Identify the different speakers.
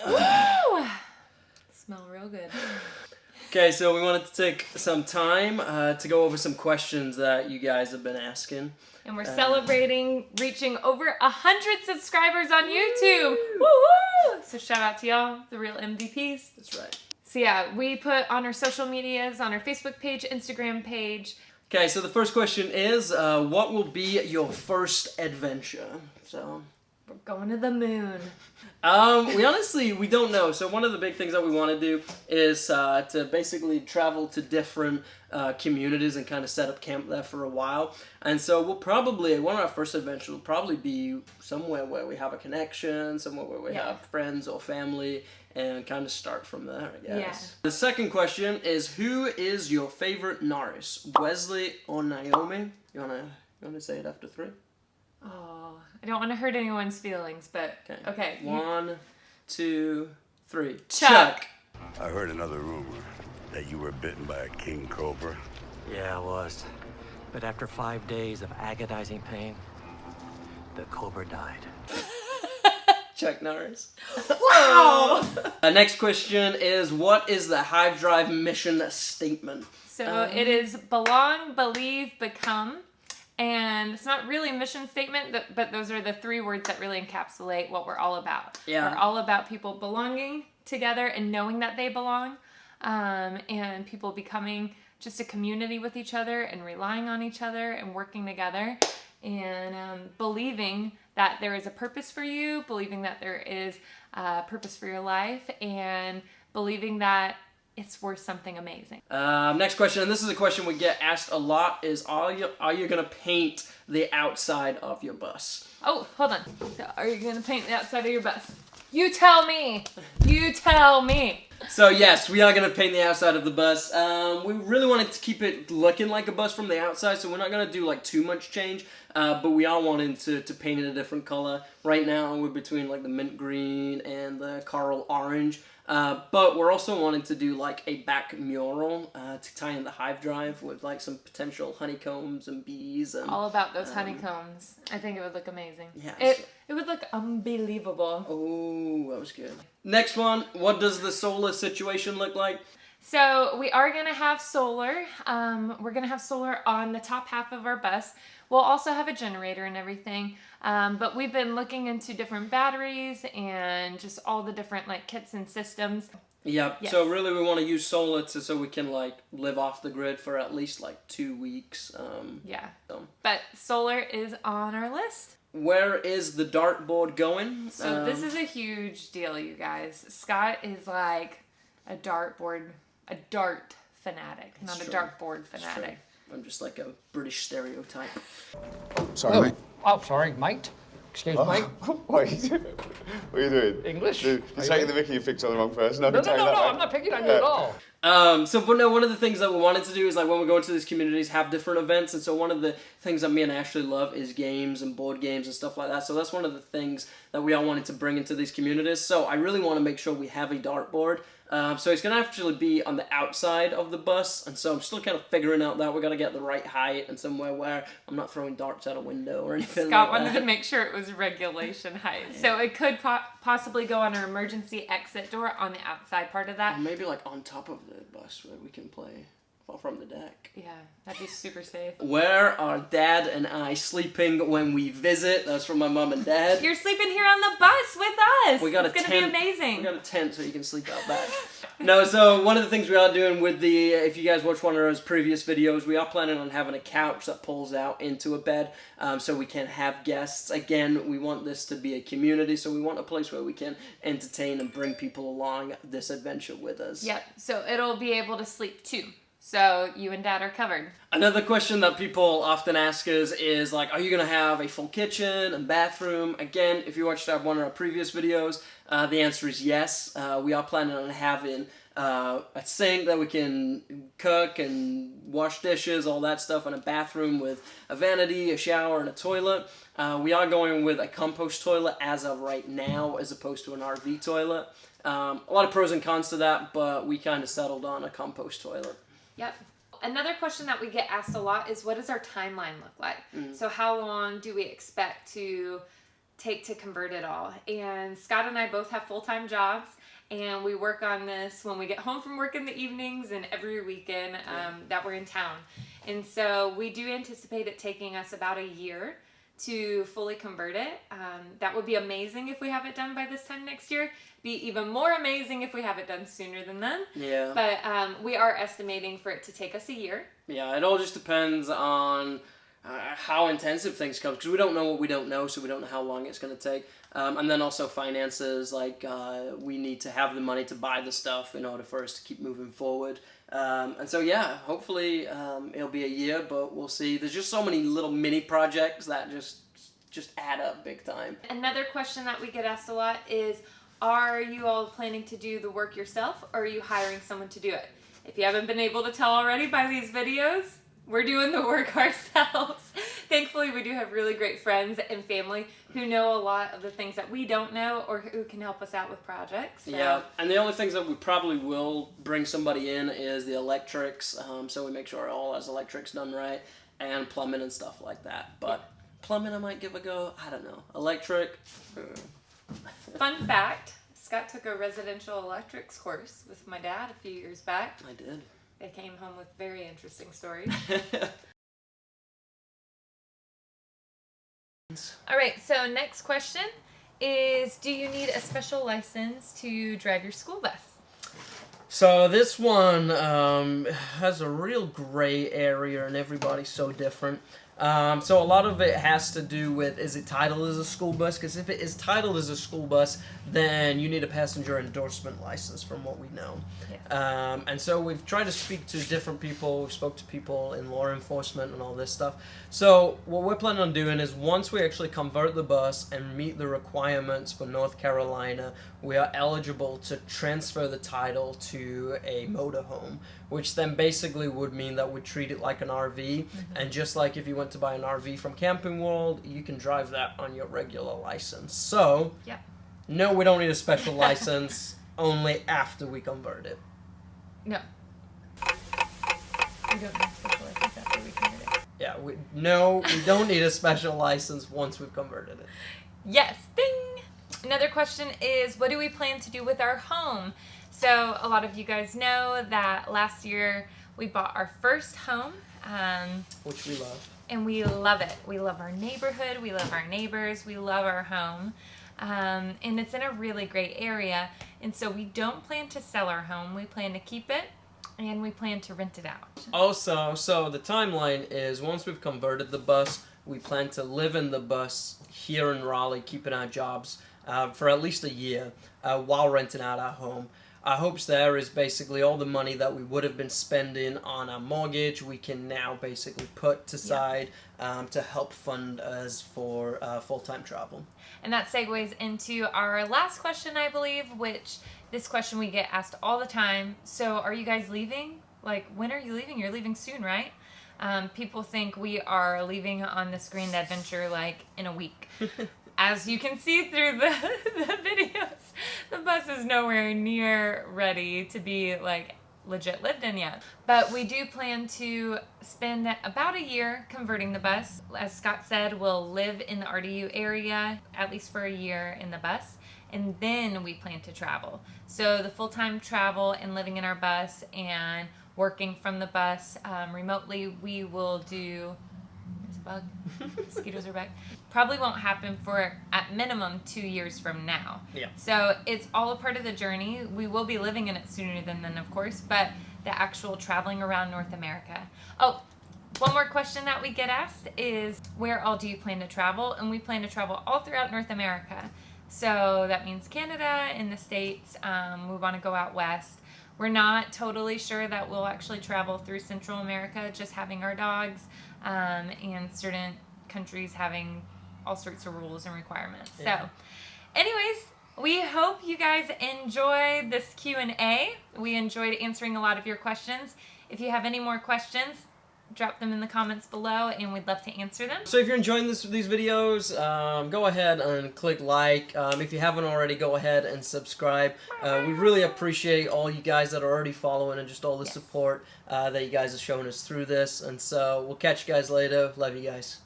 Speaker 1: Woo! Smell real good.
Speaker 2: Okay, so we wanted to take some time to go over some questions that you guys have been asking.
Speaker 1: And we're celebrating reaching over 100 subscribers on YouTube. Woo-woo! So shout out to y'all, the real MVPs.
Speaker 2: That's right.
Speaker 1: So yeah, we put on our social medias, on our Facebook page, Instagram page.
Speaker 2: Okay, so the first question is, what will be your first adventure? So
Speaker 1: We're going to the moon.
Speaker 2: we don't know. So one of the big things that we want to do is to basically travel to different communities and kind of set up camp there for a while. And so we'll probably, one of our first adventures will probably be somewhere where we have a connection, somewhere where we have friends or family, and kind of start from there, I guess.
Speaker 1: Yeah.
Speaker 2: The second question is, who is your favorite NORRIS, Wesley or Naomi? You wanna say it after 3?
Speaker 1: Oh, I don't want to hurt anyone's feelings, but okay.
Speaker 2: 1, 2, 3.
Speaker 1: Chuck.
Speaker 3: I heard another rumor that you were bitten by a king cobra.
Speaker 4: Yeah, I was. But after 5 days of agonizing pain, the cobra died.
Speaker 2: Chuck Norris.
Speaker 1: Wow!
Speaker 2: Next question is, what is the Hive Drive mission statement?
Speaker 1: So it is belong, believe, become. And it's not really a mission statement, but those are the 3 words that really encapsulate what we're all about.
Speaker 2: Yeah.
Speaker 1: We're all about people belonging together and knowing that they belong, and people becoming just a community with each other and relying on each other and working together, and believing that there is a purpose for you, believing that there is a purpose for your life, and believing that it's worth something amazing.
Speaker 2: Next question, and this is a question we get asked a lot, is are you gonna paint the outside of your bus?
Speaker 1: Oh, hold on. So are you gonna paint the outside of your bus? You tell me. You tell me.
Speaker 2: So yes, we are gonna paint the outside of the bus. We really wanted to keep it looking like a bus from the outside, so we're not gonna do like too much change. But we are wanting to paint it a different color. Right now we're between like the mint green and the coral orange. But we're also wanting to do like a back mural to tie in the Hive Drive with like some potential honeycombs and bees. And,
Speaker 1: all about those honeycombs. I think it would look amazing.
Speaker 2: Yeah,
Speaker 1: it would look unbelievable.
Speaker 2: Oh, that was good. Next one, what does the solar situation look like?
Speaker 1: So we are going to have solar. We're going to have solar on the top half of our bus. We'll also have a generator and everything. But we've been looking into different batteries and just all the different like kits and systems.
Speaker 2: Yep.
Speaker 1: Yes.
Speaker 2: So really we want to use solar so we can like live off the grid for at least like 2 weeks.
Speaker 1: Yeah. But solar is on our list.
Speaker 2: Where is the dartboard going?
Speaker 1: So this is a huge deal, you guys. Scott is like a dart fanatic, not a dartboard fanatic.
Speaker 2: I'm just like a British stereotype.
Speaker 5: Sorry, mate.
Speaker 4: Oh, sorry, mate. Excuse me.
Speaker 5: What are you doing? What are you doing?
Speaker 4: English?
Speaker 5: You're taking the mickey, you picked on the wrong person.
Speaker 4: No, I'm not picking on you at all.
Speaker 2: But no, one of the things that we wanted to do is like when we go into these communities, have different events, and so one of the things that me and Ashley love is games and board games and stuff like that. So that's one of the things that we all wanted to bring into these communities. So I really want to make sure we have a dartboard. So it's going to actually be on the outside of the bus, and so I'm still kind of figuring out that we're going to get the right height and somewhere where I'm not throwing darts out a window or anything
Speaker 1: Scott
Speaker 2: like that.
Speaker 1: wanted to make sure it was regulation height. Yeah. So it could possibly go on our emergency exit door on the outside part of that.
Speaker 2: Or maybe like on top of the bus where we can play from the deck.
Speaker 1: Yeah, that'd be super safe.
Speaker 2: Where are Dad and I sleeping when we visit? That's from my mom and Dad.
Speaker 1: You're sleeping here on the bus with us.
Speaker 2: We got
Speaker 1: it's
Speaker 2: a
Speaker 1: gonna
Speaker 2: tent.
Speaker 1: be amazing.
Speaker 2: We got a tent so you can sleep out back. No, so one of the things we are doing with the, if you guys watch one of those previous videos, we are planning on having a couch that pulls out into a bed so we can have guests. Again, we want this to be a community, so we want a place where we can entertain and bring people along this adventure with us.
Speaker 1: Yep, so it'll be able to sleep too. So you and Dad are covered.
Speaker 2: Another question that people often ask us is like, are you going to have a full kitchen and bathroom? Again, if you watched one of our previous videos, the answer is yes. We are planning on having a sink that we can cook and wash dishes, all that stuff, and a bathroom with a vanity, a shower, and a toilet. We are going with a compost toilet as of right now, as opposed to an RV toilet. A lot of pros and cons to that, but we kind of settled on a compost toilet.
Speaker 1: Yep. Another question that we get asked a lot is, what does our timeline look like? So how long do we expect to take to convert it all. And Scott and I both have full-time jobs, and we work on this when we get home from work in the evenings and every weekend that we're in town. And so we do anticipate it taking us about a year to fully convert it. That would be amazing if we have it done by this time next year. Be even more amazing if we have it done sooner than then.
Speaker 2: Yeah.
Speaker 1: But we are estimating for it to take us a year.
Speaker 2: Yeah, it all just depends on how intensive things come, because we don't know what we don't know, so we don't know how long it's going to take. And then also finances, like we need to have the money to buy the stuff in order for us to keep moving forward. And so yeah, hopefully it'll be a year, but we'll see. There's just so many little mini projects that just add up big time.
Speaker 1: Another question that we get asked a lot is, are you all planning to do the work yourself, or are you hiring someone to do it? If you haven't been able to tell already by these videos, we're doing the work ourselves. Thankfully, we do have really great friends and family who know a lot of the things that we don't know, or who can help us out with projects. So.
Speaker 2: Yeah, and the only things that we probably will bring somebody in is the electrics, so we make sure all has electrics done right, and plumbing and stuff like that. But plumbing I might give a go, I don't know. Electric.
Speaker 1: Fun fact, Scott took a residential electrics course with my dad a few years back.
Speaker 2: I did.
Speaker 1: They came home with very interesting stories. All right, so next question is, do you need a special license to drive your school bus?
Speaker 2: So this one has a real gray area, and everybody's so different. So a lot of it has to do with, is it titled as a school bus? Because if it is titled as a school bus, then you need a passenger endorsement license, from what we know. Yes. And so we've tried to speak to different people. We've spoke to people in law enforcement and all this stuff. So what we're planning on doing is, once we actually convert the bus and meet the requirements for North Carolina, we are eligible to transfer the title to a motorhome, which then basically would mean that we treat it like an RV. Mm-hmm. And just like if you went to buy an RV from Camping World, you can drive that on your regular license. So, no, we don't need a special license, only after we convert it.
Speaker 1: No. We don't need a special license after we convert it.
Speaker 2: Yeah, we don't need a special license once we've converted it.
Speaker 1: Yes, ding! Another question is, what do we plan to do with our home? So a lot of you guys know that last year we bought our first home.
Speaker 2: Which we love.
Speaker 1: And we love it. We love our neighborhood. We love our neighbors. We love our home. And it's in a really great area. And so we don't plan to sell our home. We plan to keep it, and we plan to rent it out. Also,
Speaker 2: so the timeline is, once we've converted the bus, we plan to live in the bus here in Raleigh, keeping our jobs for at least a year while renting out our home. Our hopes there is basically all the money that we would have been spending on our mortgage, we can now basically put aside to help fund us for full-time travel.
Speaker 1: And that segues into our last question, I believe, which this question we get asked all the time. So are you guys leaving? Like, when are you leaving? You're leaving soon, right? People think we are leaving on this grand adventure like in a week. As you can see through the videos, the bus is nowhere near ready to be like legit lived in yet. But we do plan to spend about a year converting the bus. As Scott said, we'll live in the RDU area at least for a year in the bus, and then we plan to travel. So the full-time travel and living in our bus and working from the bus remotely, we will do... There's a bug. Mosquitoes are back. Probably won't happen for at minimum 2 years from now.
Speaker 2: Yeah.
Speaker 1: So it's all a part of the journey. We will be living in it sooner than then, of course, but the actual traveling around North America. Oh, one more question that we get asked is, where all do you plan to travel? And we plan to travel all throughout North America. So that means Canada and the States. We want to go out west. We're not totally sure that we'll actually travel through Central America, just having our dogs, and certain countries having all sorts of rules and requirements. Yeah. So anyways, we hope you guys enjoyed this Q&A. We enjoyed answering a lot of your questions. If you have any more questions, drop them in the comments below and we'd love to answer them.
Speaker 2: So if you're enjoying these videos, go ahead and click like. If you haven't already, go ahead and subscribe. We really appreciate all you guys that are already following and just all the support that you guys are showing us through this. And so we'll catch you guys later. Love you guys.